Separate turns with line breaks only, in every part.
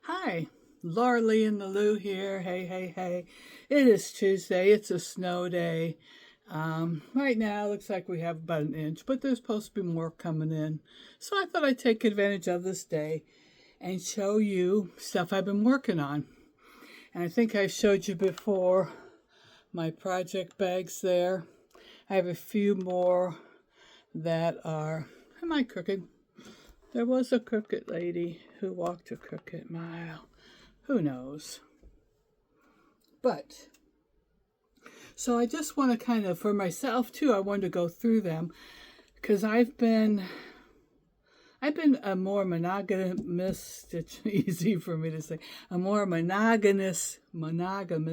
Hi, Laura Lee in the Lou here. Hey, hey, hey. It is Tuesday. It's a snow day. Right now, it looks like we have about an inch, but there's supposed to be more coming in. So I thought I'd take advantage of this day and show you stuff I've been working on. And I think I showed you before my project bags there. I have a few more that are, am I crooked? There was a crooked lady who walked a crooked mile. Who knows? But, so I just want to kind of, for myself too, I wanted to go through them because I've been a more monogamous stitch, easy for me to say, a more monogamous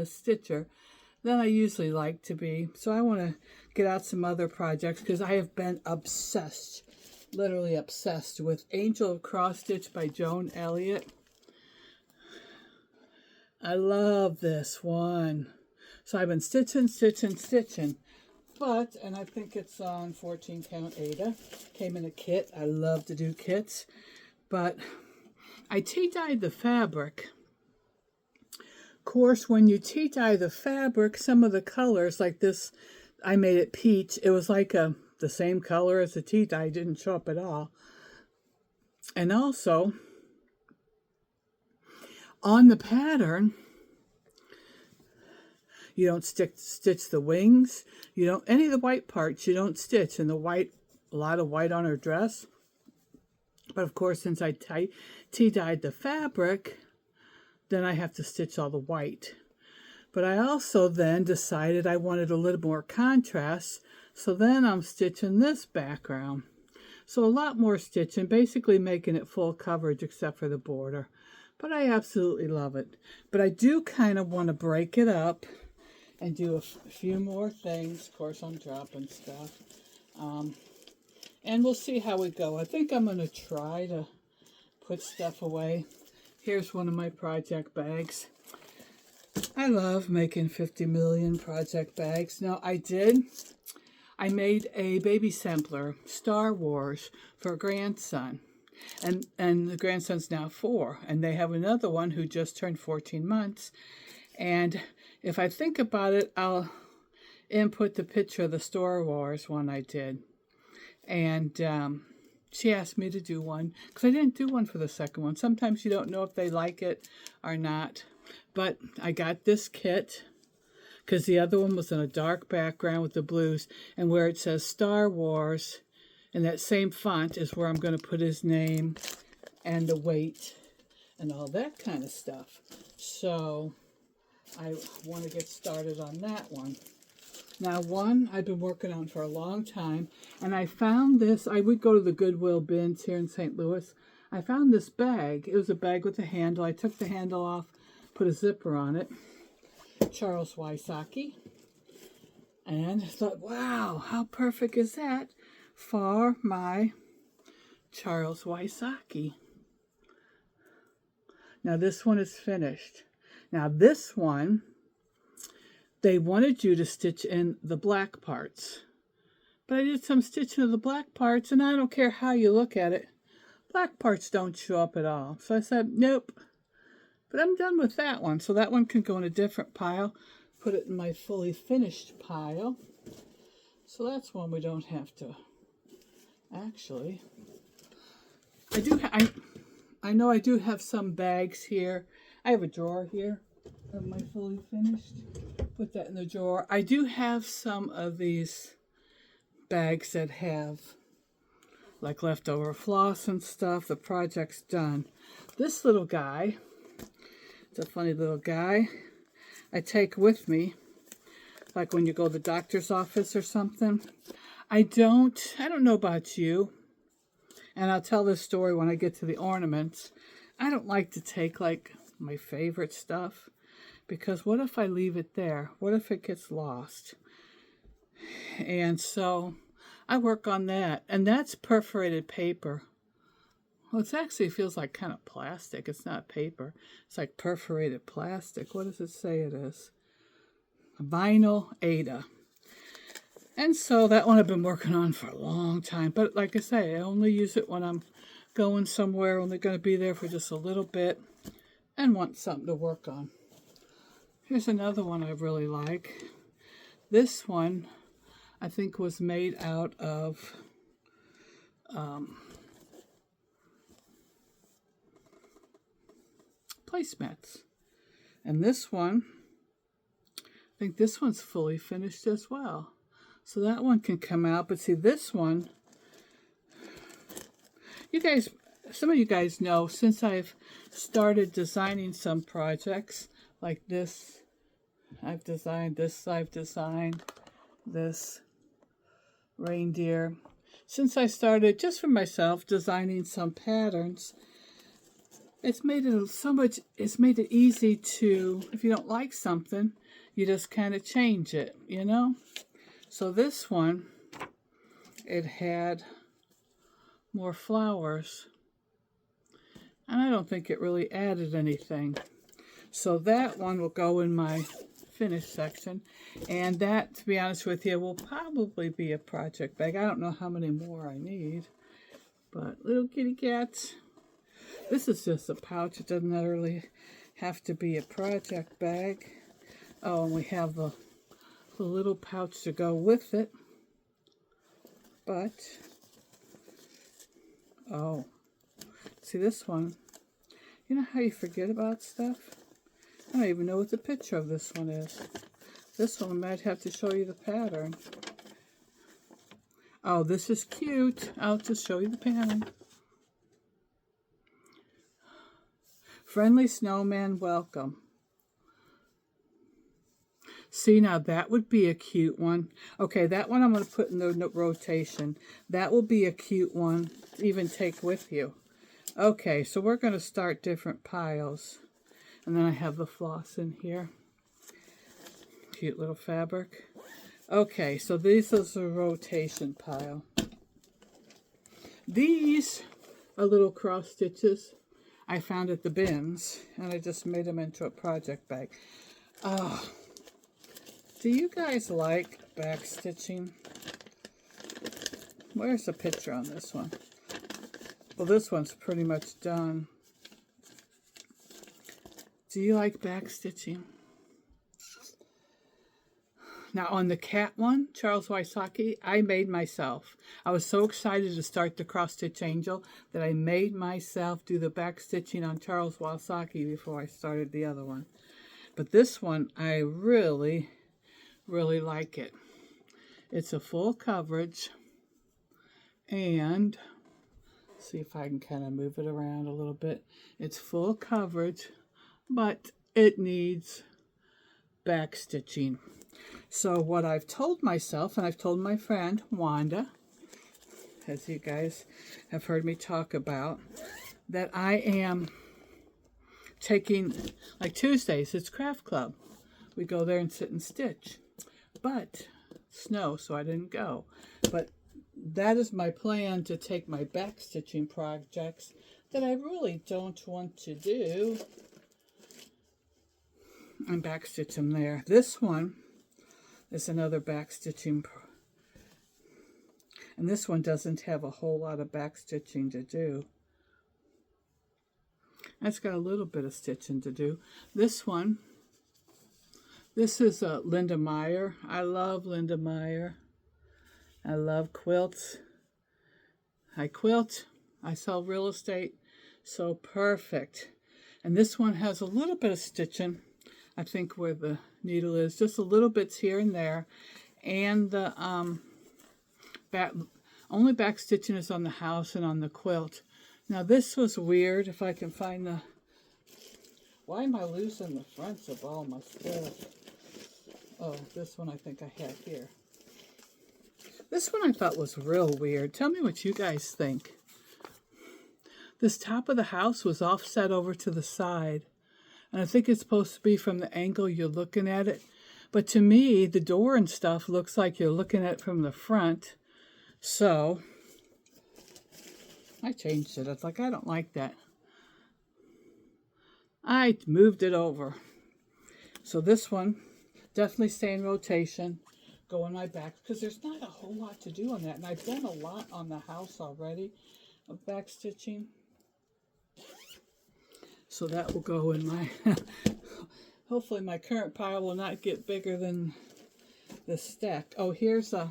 stitcher than I usually like to be. So I want to get out some other projects because I have been obsessed, literally obsessed with Angel of Cross Stitch by Joan Elliott. I love this one. So I've been stitching, but, and I think it's on 14 count Ada. Came in a kit. I love to do kits, but I tea-dyed the fabric. Of course, when you tea-dye the fabric, some of the colors, like this, I made it peach. It was like the same color as the tea-dye, didn't show up at all. And also, on the pattern, you don't stitch the wings. You don't, any of the white parts, you don't stitch. And the white, a lot of white on her dress. But of course, since I tea-dyed the fabric, then I have to stitch all the white. But I also then decided I wanted a little more contrast. So then I'm stitching this background. So a lot more stitching, basically making it full coverage except for the border. But I absolutely love it. But I do kind of want to break it up and do a few more things. Of course, I'm dropping stuff. And we'll see how we go. I think I'm going to try to put stuff away. Here's one of my project bags. I love making 50 million project bags. Now, I made a baby sampler, Star Wars, for a grandson. And the grandson's now 4. And they have another one who just turned 14 months. And if I think about it, I'll input the picture of the Star Wars one I did. And she asked me to do one, because I didn't do one for the second one. Sometimes you don't know if they like it or not. But I got this kit, because the other one was in a dark background with the blues. And where it says Star Wars, in that same font is where I'm going to put his name and the weight and all that kind of stuff. So I want to get started on that one. Now, one I've been working on for a long time, and I found this. I would go to the Goodwill bins here in St. Louis. I found this bag. It was a bag with a handle. I took the handle off, put a zipper on it. Charles Wysocki. And I thought, wow, how perfect is that for my Charles Wysocki. Now, this one is finished. Now, this one, they wanted you to stitch in the black parts. But I did some stitching of the black parts, and I don't care how you look at it. Black parts don't show up at all. So I said, nope. But I'm done with that one. So that one can go in a different pile. Put it in my fully finished pile. So that's one we don't have to. Actually, I know I do have some bags here. I have a drawer here of my fully finished. Put that in the drawer. I do have some of these bags that have like leftover floss and stuff. The project's done. This little guy, it's a funny little guy, I take with me, like when you go to the doctor's office or something. I don't know about you, and I'll tell this story when I get to the ornaments. I don't like to take like my favorite stuff, because what if I leave it there? What if it gets lost? And so I work on that, and that's perforated paper. Well, it actually feels like kind of plastic. It's not paper. It's like perforated plastic. What does it say it is? Vinyl Ada. And so that one I've been working on for a long time. But like I say, I only use it when I'm going somewhere, only going to be there for just a little bit. and want something to work on. Here's another one I really like. This one I think was made out of placemats. And this one, I think this one's fully finished as well. So that one can come out. But see, this one, you guys, some of you guys know, since I've started designing some projects like this, I've designed this, this reindeer. Since I started, just for myself, designing some patterns, it's made it easy to, if you don't like something, you just kind of change it, you know? So this one, it had more flowers, and I don't think it really added anything. So that one will go in my finished section, and that, to be honest with you, will probably be a project bag. I don't know how many more I need, but little kitty cats. This is just a pouch. It doesn't really have to be a project bag. Oh, and we have the little pouch to go with it. But, oh, see this one? You know how you forget about stuff? I don't even know what the picture of this one is. This one I might have to show you the pattern. Oh, this is cute. I'll just show you the pattern. Friendly snowman, welcome. See, now that would be a cute one. Okay, that one I'm going to put in the rotation. That will be a cute one to even take with you. Okay, so we're going to start different piles. And then I have the floss in here. Cute little fabric. Okay, so this is a rotation pile. These are little cross stitches I found at the bins, and I just made them into a project bag. Oh, do you guys like backstitching? Where's the picture on this one? Well, this one's pretty much done. Do you like backstitching? Now on the cat one, Charles Wysocki, I made myself. I was so excited to start the Cross Stitch Angel that I made myself do the back stitching on Charles Wysocki before I started the other one. But this one, I really, really like it. It's a full coverage, and see if I can kind of move it around a little bit. It's full coverage, but it needs back stitching. So what I've told myself, and I've told my friend Wanda, as you guys have heard me talk about, that I am taking, like Tuesdays, it's craft club. We go there and sit and stitch. But snow, so I didn't go. But that is my plan, to take my back stitching projects that I really don't want to do and back stitch them there. This one is another back stitching, and this one doesn't have a whole lot of back stitching to do. It's got a little bit of stitching to do. This one, this is Linda Meyer. I love Linda Meyer. I love quilts. I quilt. I sell real estate. So perfect. And this one has a little bit of stitching, I think, where the needle is, just a little bits here and there, and the only back stitching is on the house and on the quilt. Now this was weird. If I can find the, why am I losing the fronts of all my stuff? Oh, this one I think I have here. This one I thought was real weird. Tell me what you guys think. This top of the house was offset over to the side. And I think it's supposed to be from the angle you're looking at it. But to me, the door and stuff looks like you're looking at it from the front. So I changed it. I was like, I don't like that. I moved it over. So this one, definitely stay in rotation. Go in my back, because there's not a whole lot to do on that. And I've done a lot on the house already of back stitching. So that will go in my, hopefully my current pile will not get bigger than the stack. Oh, here's a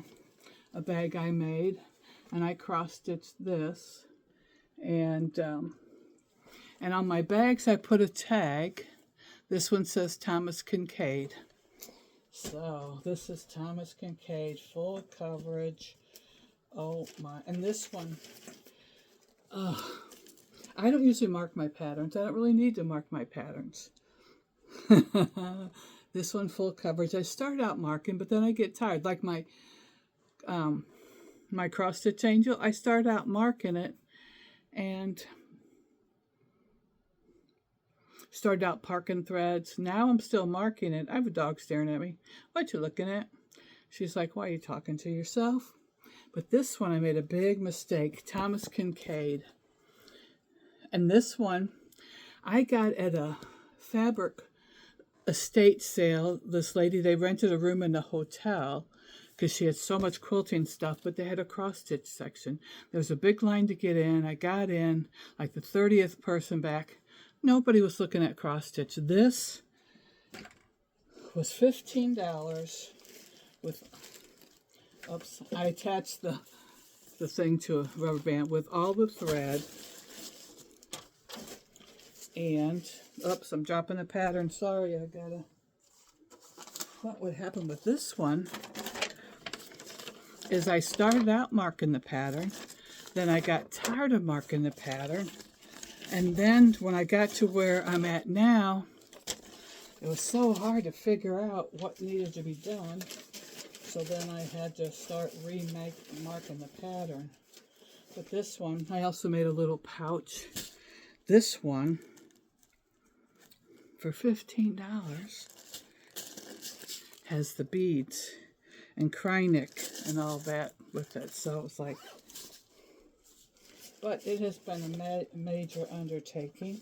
bag I made, and I cross-stitched this. And on my bags I put a tag. This one says Thomas Kincaid. So this is Thomas Kincaid, full coverage. Oh my, and this one, I don't usually mark my patterns. I don't really need to mark my patterns. This one, full coverage. I start out marking, but then I get tired. Like my my cross stitch angel, I start out marking it and started out parking threads. Now I'm still marking it. I have a dog staring at me. What you looking at? She's like, why are you talking to yourself? But this one I made a big mistake. Thomas Kincaid. And this one I got at a fabric estate sale. This lady, they rented a room in the hotel because she had so much quilting stuff, but they had a cross-stitch section. There was a big line to get in. I got in like the 30th person back. Nobody was looking at cross-stitch. This was $15 with, oops, I attached the thing to a rubber band with all the thread. And, oops, I'm dropping a pattern. Sorry, I gotta, what would happen with this one is I started out marking the pattern, then I got tired of marking the pattern, and then when I got to where I'm at now, it was so hard to figure out what needed to be done, so then I had to start marking the pattern. But this one, I also made a little pouch. This one, for $15, has the beads and Krynick and all that with it. So it's like, but it has been a major undertaking.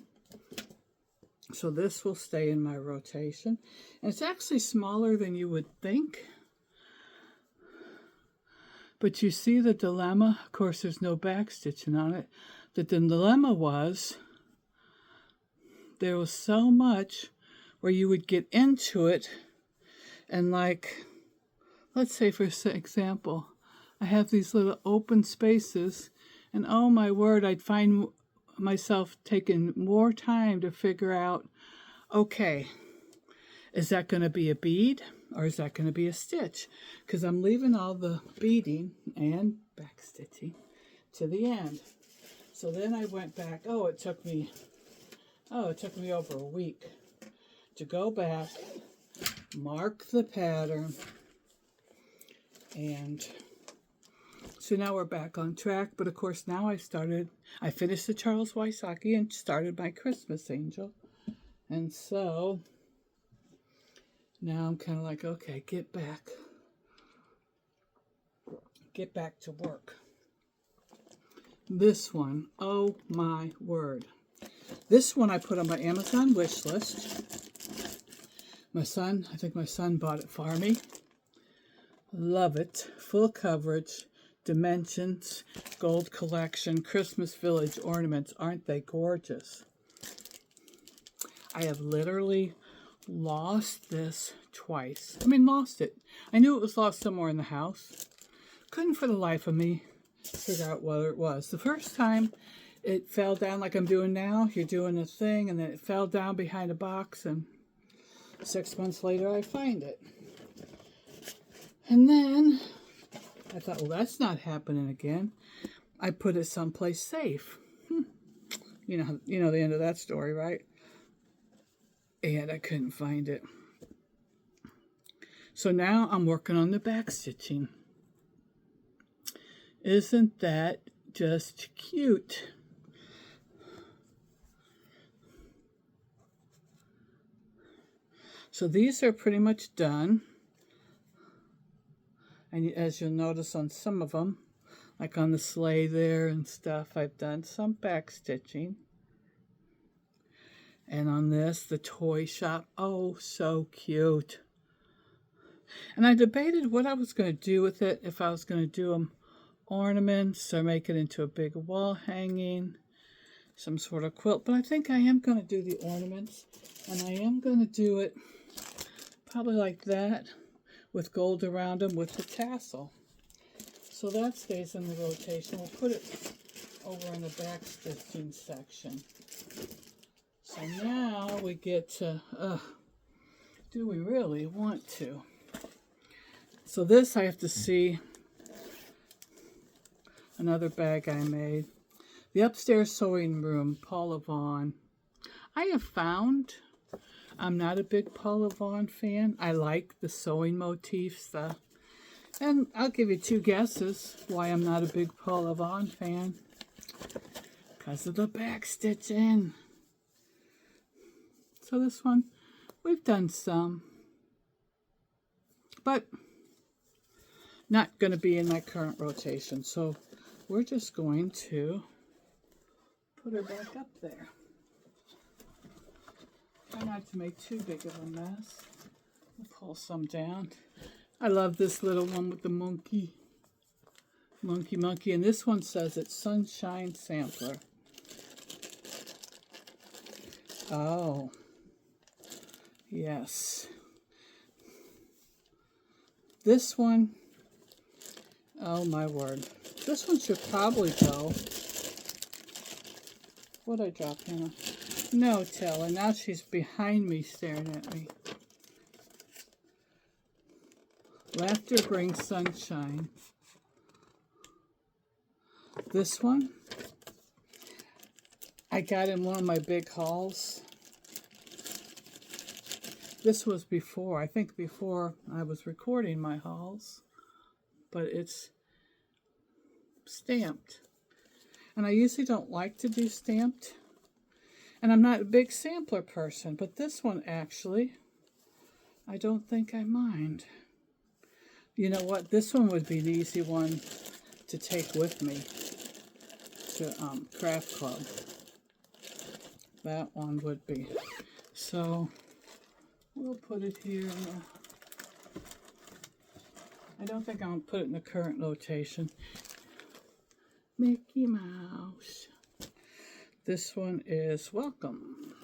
So this will stay in my rotation. And it's actually smaller than you would think. But you see the dilemma? Of course, there's no backstitching on it. The dilemma was there was so much where you would get into it and, like, let's say for example, I have these little open spaces, and oh my word, I'd find myself taking more time to figure out, okay, is that going to be a bead or is that going to be a stitch? Because I'm leaving all the beading and backstitching to the end. So then I went back, it took me over a week to go back, mark the pattern, and so now we're back on track. But of course now I finished the Charles Wysocki and started my Christmas angel. And so now I'm kind of like, okay, get back to work. This one, oh my word. This one I put on my Amazon wish list. I think my son bought it for me. Love it. Full coverage, dimensions, gold collection, Christmas Village ornaments. Aren't they gorgeous? I have literally lost this twice. I mean, lost it. I knew it was lost somewhere in the house. Couldn't for the life of me figure out whether it was. The first time it fell down like I'm doing now. You're doing a thing, and then it fell down behind a box, and 6 months later I find it. And then I thought, well, that's not happening again. I put it someplace safe. You know the end of that story, right? And I couldn't find it. So now I'm working on the back stitching. Isn't that just cute? So these are pretty much done. And as you'll notice on some of them, like on the sleigh there and stuff, I've done some back stitching. And on this, the toy shop, oh, so cute. And I debated what I was going to do with it, if I was going to do them ornaments or make it into a big wall hanging. some sort of quilt. But I think I am going to do the ornaments, and I am going to do it probably like that with gold around them with the tassel. So that stays in the rotation. We'll put it over in the backstitching section. So now we get to, do we really want to? So this I have to see another bag I made. The Upstairs Sewing Room, Paula Vaughn. I have found I'm not a big Paula Vaughn fan. I like the sewing motifs. And I'll give you 2 guesses why I'm not a big Paula Vaughn fan. Because of the backstitching. So this one, we've done some. But not going to be in my current rotation. So we're just going to put her back up there. Try not to make too big of a mess. We'll pull some down. I love this little one with the monkey. Monkey. And this one says it's Sunshine Sampler. Oh. Yes. This one. Oh my word. This one should probably go. What'd I drop, Hannah? No telling. Now she's behind me staring at me. Laughter brings sunshine. This one I got in one of my big hauls. This was before, I think before I was recording my hauls. But it's stamped. And I usually don't like to do stamped. And I'm not a big sampler person. But this one actually, I don't think I mind. You know what? This one would be the easy one to take with me to craft club. That one would be. So we'll put it here. I don't think I'm going to put it in the current rotation. Mickey Mouse. This one is Welcome.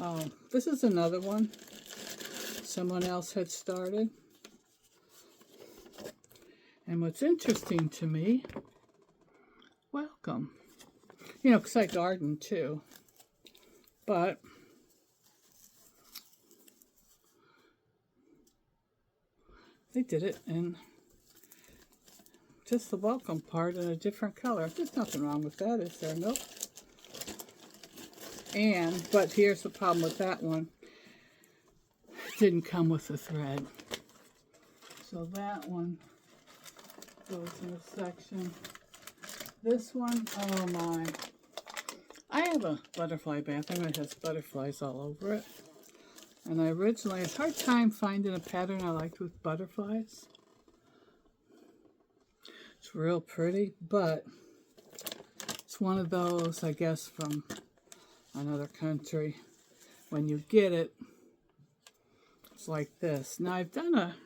Oh, this is another one someone else had started. And what's interesting to me, welcome. You know, because I garden too. But they did it in just the welcome part in a different color. There's nothing wrong with that, is there? Nope. But here's the problem with that one. It didn't come with a thread. So that one goes in a section. This one, oh my. I have a butterfly bathroom. It has butterflies all over it. And I originally had a hard time finding a pattern I liked with butterflies. It's real pretty, but it's one of those, I guess, from another country. When you get it, it's like this. Now, I've done a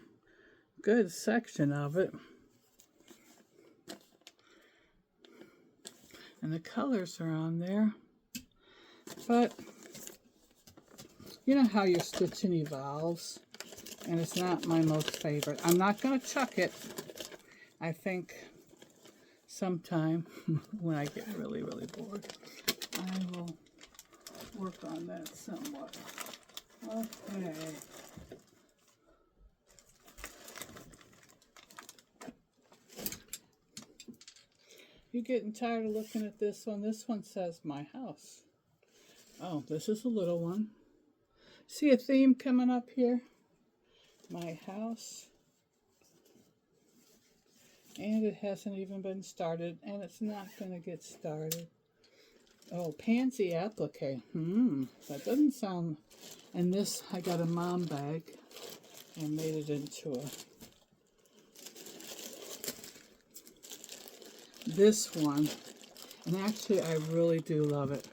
good section of it. And the colors are on there. But you know how your stitching evolves, and it's not my most favorite. I'm not going to chuck it. I think sometime when I get really, really bored, I will work on that somewhat. Okay. You getting tired of looking at this one? This one says My House. Oh, this is a little one. See a theme coming up here? My house. And it hasn't even been started, and it's not going to get started. Oh, pansy applique. That doesn't sound... And this, I got a mom bag and made it into a... This one. And actually, I really do love it.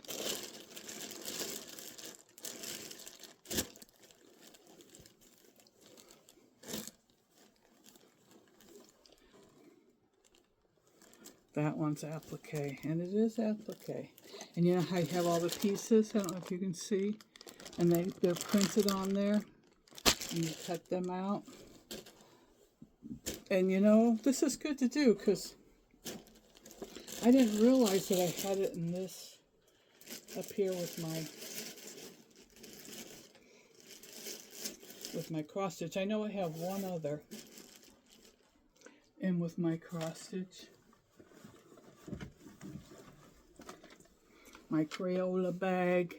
That one's applique, and it is applique. And you know how you have all the pieces? I don't know if you can see. And they're printed on there. And you cut them out. And you know, this is good to do because I didn't realize that I had it in this up here with my cross stitch. I know I have one other in with my cross stitch. My Crayola bag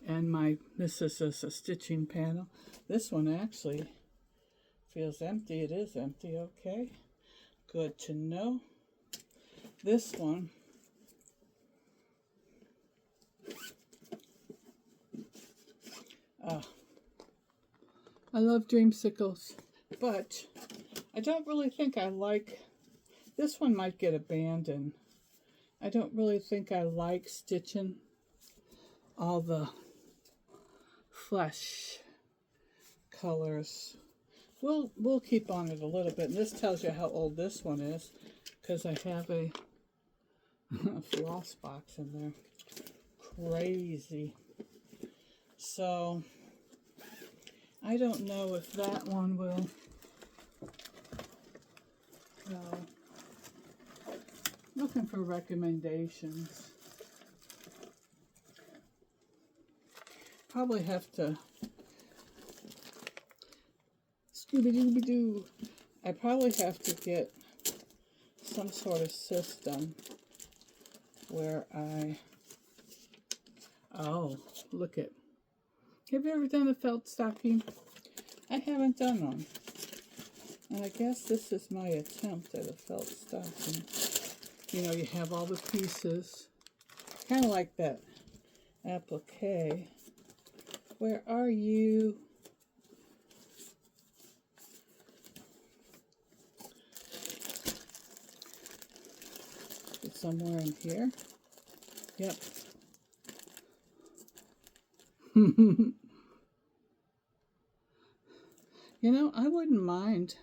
and this is a stitching panel. This one actually feels empty. It is empty, okay. Good to know. This one, I love dreamsicles, but I don't really think I like, this one might get abandoned. I don't really think I like stitching all the flesh colors. We'll keep on it a little bit. And this tells you how old this one is, because I have a floss box in there. Crazy. So I don't know if that one will go. Looking for recommendations. Probably have to Scooby-Dooby-Doo. I probably have to get some sort of system where oh, look at, have you ever done a felt stocking? I haven't done one. And I guess this is my attempt at a felt stocking. You know, you have all the pieces, kind of like that applique. Where are you? It's somewhere in here. Yep. You know, I wouldn't mind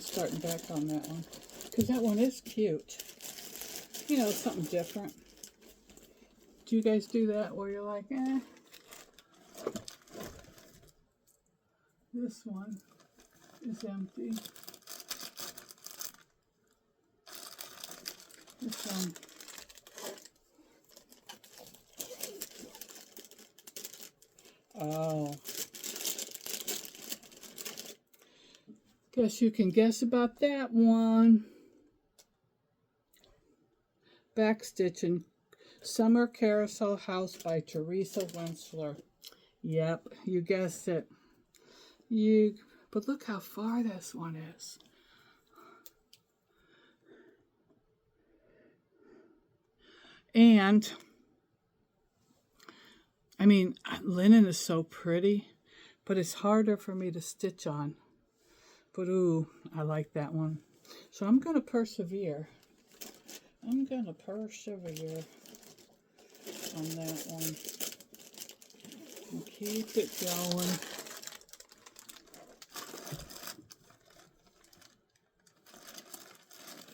starting back on that one, because that one is cute. You know, something different. Do you guys do that where you're like, eh? This one is empty. This one. Oh. Guess you can guess about that one. Backstitching. Summer Carousel House by Teresa Wensler. Yep, you guessed it. But look how far this one is. And, I mean, linen is so pretty, but it's harder for me to stitch on. But ooh, I like that one. So I'm going to persevere. I'm going to persevere on that one. And keep it going.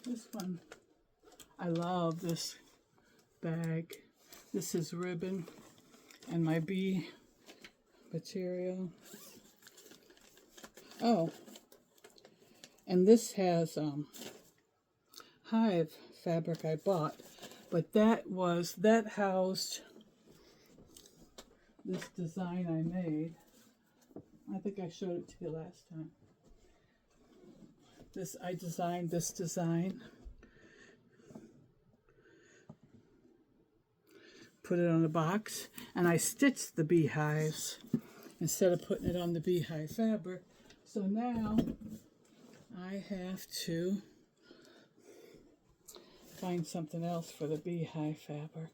This one, I love this bag. This is ribbon and my bee material. Oh, and this has hive fabric I bought, but that housed this design I made. I think I showed it to you last time. I designed this design. Put it on a box, and I stitched the beehives instead of putting it on the beehive fabric. So now I have to find something else for the beehive fabric.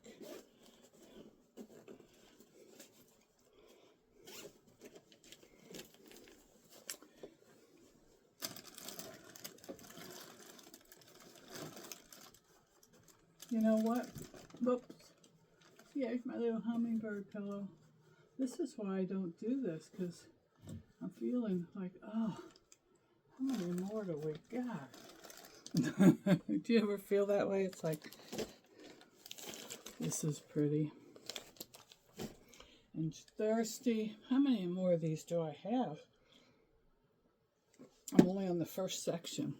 You know what? Whoops. Yeah, my little hummingbird pillow. This is why I don't do this, because I'm feeling like, oh, how many more do we got? Do you ever feel that way? It's like, this is pretty. And thirsty. How many more of these do I have? I'm only on the first section.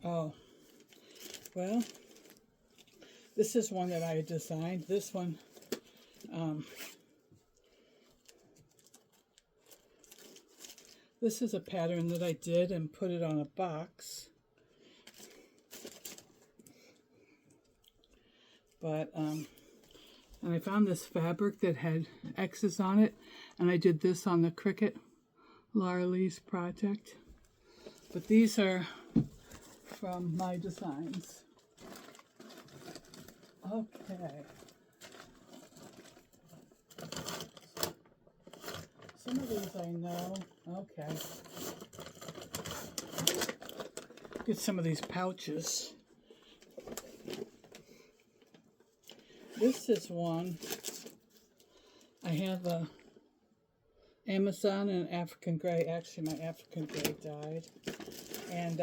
Oh, well, this is one that I designed. This one, this is a pattern that I did and put it on a box. But, and I found this fabric that had X's on it, and I did this on the Cricut Laura Lee's project. But these are from my designs. Okay. Some of these I know. Okay. Get some of these pouches. This is one. I have a Amazon and African gray. Actually, my African gray died, and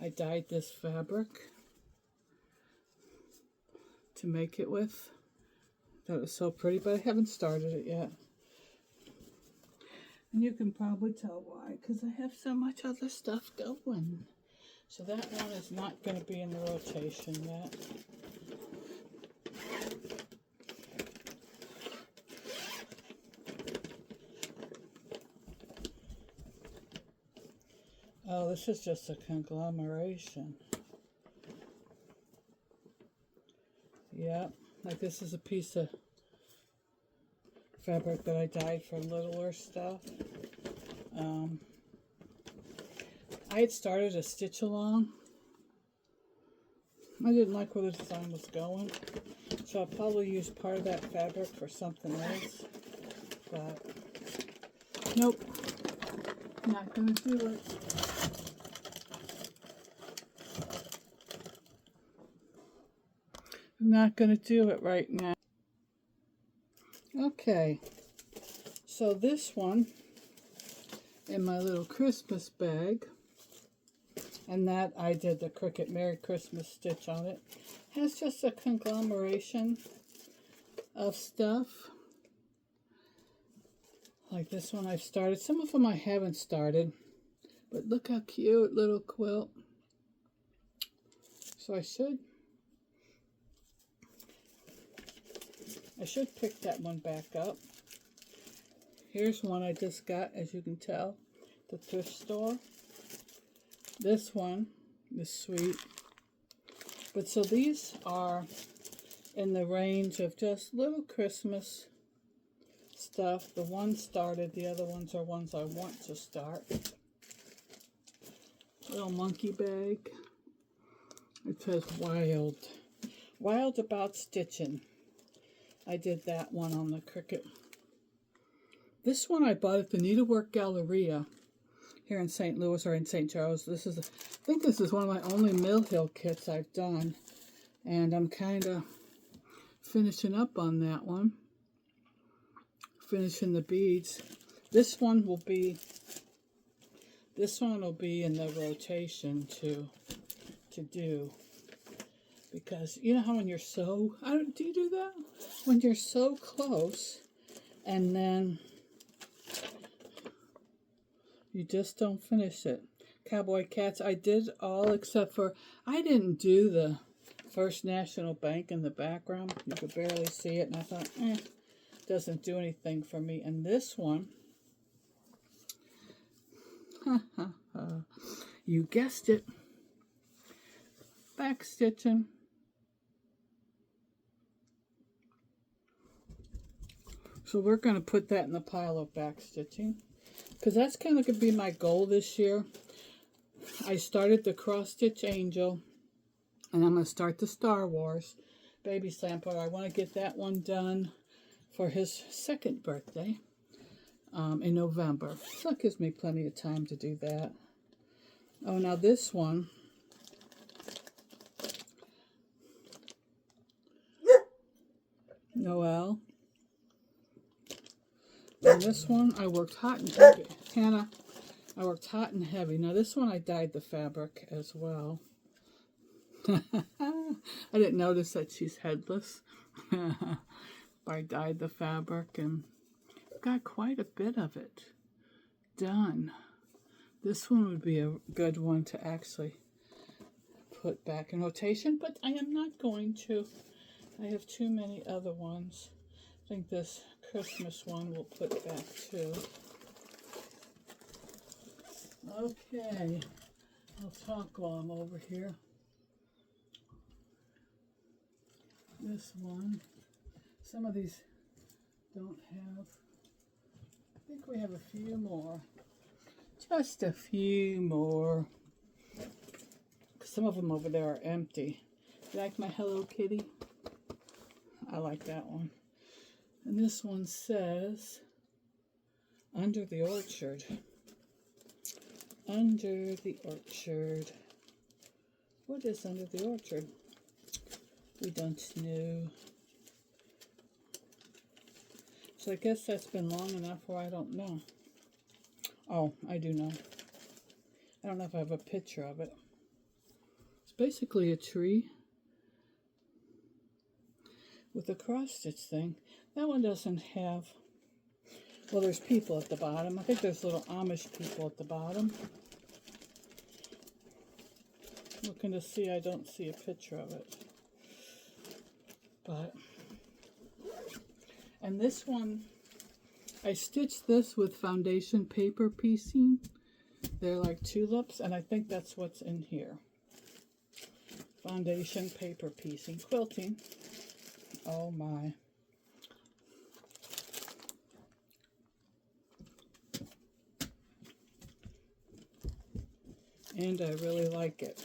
I dyed this fabric to make it with. Thought it was so pretty, but I haven't started it yet. And you can probably tell why, because I have so much other stuff going. So that one is not going to be in the rotation yet. Oh, this is just a conglomeration. Yep, like this is a piece of fabric that I dyed for littler stuff. I had started a stitch along. I didn't like where the design was going, so I'll probably use part of that fabric for something else. But nope, not gonna do it. I'm not gonna do it right now. Okay, so this one in my little Christmas bag, and that I did the Cricut Merry Christmas stitch on it, has just a conglomeration of stuff. Like this one I've started. Some of them I haven't started, but look how cute, little quilt. So I should pick that one back up. Here's one I just got, as you can tell, the thrift store. This one is sweet. But so these are in the range of just little Christmas stuff. The one started, the other ones are ones I want to start. Little monkey bag. It says Wild. Wild About Stitching. I did that one on the Cricut. This one I bought at the Needlework Galleria here in St. Louis, or in St. Charles. I think this is one of my only Mill Hill kits I've done. And I'm kind of finishing up on that one. Finishing the beads. This one will be in the rotation to do. Because you know how when you're so, do you do that? When you're so close and then you just don't finish it. Cowboy Cats, I did all except for, I didn't do the First National Bank in the background. You could barely see it, and I thought, doesn't do anything for me. And this one, you guessed it, backstitching. So we're going to put that in the pile of backstitching, because that's kind of going to be my goal this year. I started the Cross Stitch Angel, and I'm going to start the Star Wars Baby Sampler. I want to get that one done for his 2nd birthday in November. So that gives me plenty of time to do that. Oh, now this one, Noel. on this one, I worked hot and heavy. Hannah, I worked hot and heavy. Now this one, I dyed the fabric as well. I didn't notice that she's headless. I dyed the fabric and got quite a bit of it done. This one would be a good one to actually put back in rotation, but I am not going to. I have too many other ones. I think this Christmas one we'll put back too. Okay, I'll talk while I'm over here. This one, some of these don't have, I think we have a few more. Just a few more. Some of them over there are empty. You like my Hello Kitty? I like that one. And this one says, Under the Orchard. Under the Orchard. What is under the orchard? We don't know. So I guess that's been long enough where I don't know. Oh, I do know. I don't know if I have a picture of it. It's basically a tree with a cross stitch thing. That one doesn't have, well, there's people at the bottom. I think there's little Amish people at the bottom. Looking to see, I don't see a picture of it. But, and this one, I stitched this with foundation paper piecing. They're like tulips, and I think that's what's in here. Foundation paper piecing. Quilting. Oh my. And I really like it.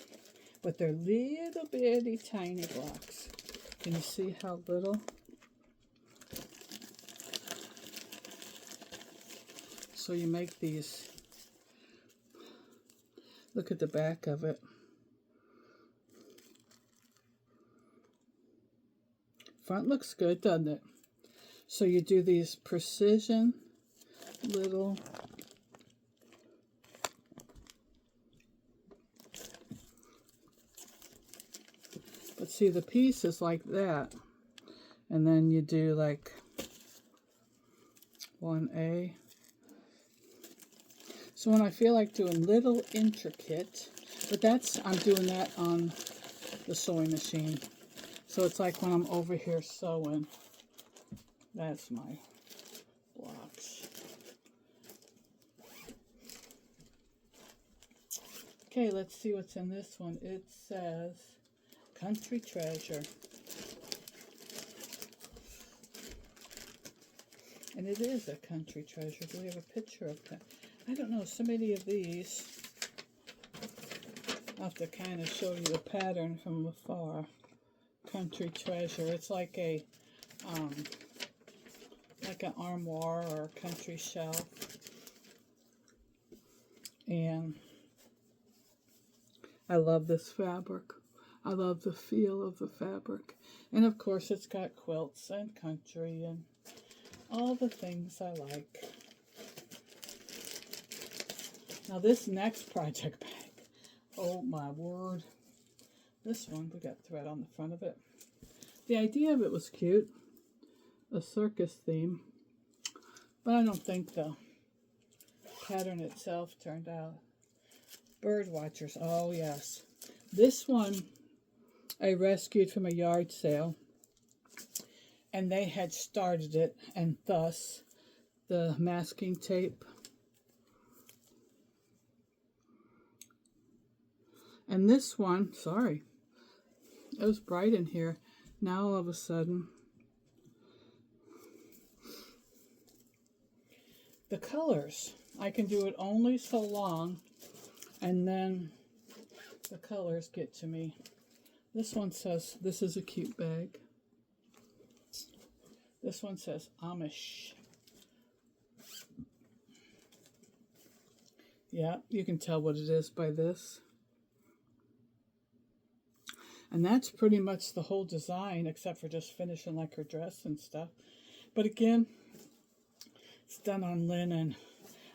But they're little bitty tiny blocks. Can you see how little? So you make these. Look at the back of it. Front looks good, doesn't it? So you do these precision little but see, the piece is like that, and then you do like 1A. So when I feel like doing little intricate, but that's, I'm doing that on the sewing machine. So it's like when I'm over here sewing, that's my blocks. Okay, let's see what's in this one. It says Country Treasure. And it is a country treasure. Do we have a picture of that? I don't know, so many of these. I'll have to kind of show you the pattern from afar. Country Treasure. It's like an armoire or a country shelf. And I love this fabric. I love the feel of the fabric. And of course it's got quilts and country and all the things I like. Now this next project bag, oh my word. This one, we got thread on the front of it. The idea of it was cute. A circus theme. But I don't think the pattern itself turned out. Bird watchers, oh yes. This one I rescued from a yard sale. And they had started it, and thus the masking tape. And this one, sorry, it was bright in here. Now all of a sudden, the colors, I can do it only so long, and then the colors get to me. This one says, this is a cute bag. This one says Amish. Yeah, you can tell what it is by this. And that's pretty much the whole design, except for just finishing like her dress and stuff. But again, It's done on linen.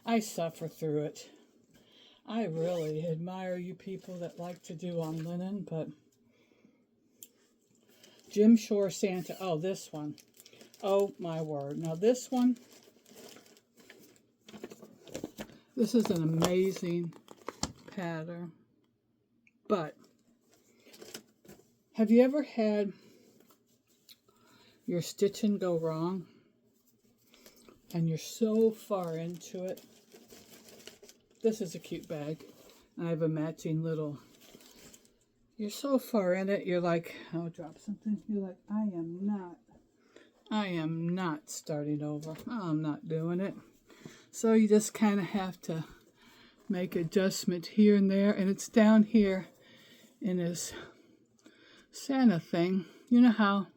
I suffer through it. I really admire you people that like to do on linen, but Jim Shore Santa. Oh, this one. Oh, my word. Now, this one, this is an amazing pattern. But have you ever had your stitching go wrong and you're so far into it? This is a cute bag. I have a matching little. You're so far in it, you're like, I'll drop something. You're like, I am not starting over. I'm not doing it. So you just kind of have to make adjustment here and there. And it's down here in this Santa thing. You know how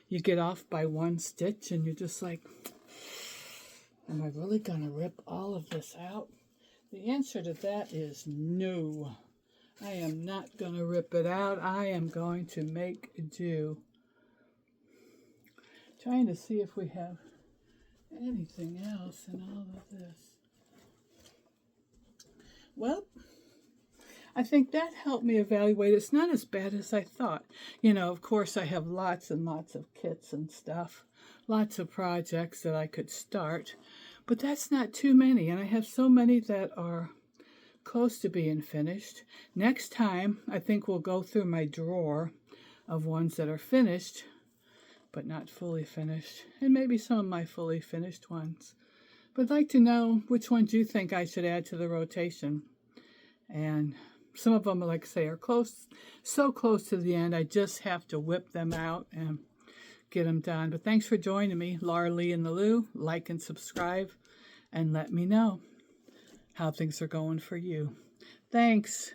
you get off by one stitch and you're just like, am I really going to rip all of this out? The answer to that is no. I am not going to rip it out. I am going to make do. Trying to see if we have anything else in all of this. Well, I think that helped me evaluate. It's not as bad as I thought. You know, of course, I have lots and lots of kits and stuff. Lots of projects that I could start. But that's not too many. And I have so many that are close to being finished. Next time, I think we'll go through my drawer of ones that are finished, but not fully finished. And maybe some of my fully finished ones. But I'd like to know which ones you think I should add to the rotation. And some of them, like I say, are close, so close to the end, I just have to whip them out and get them done. But thanks for joining me, Laura Lee and the Lou. Like and subscribe, and let me know how things are going for you. Thanks.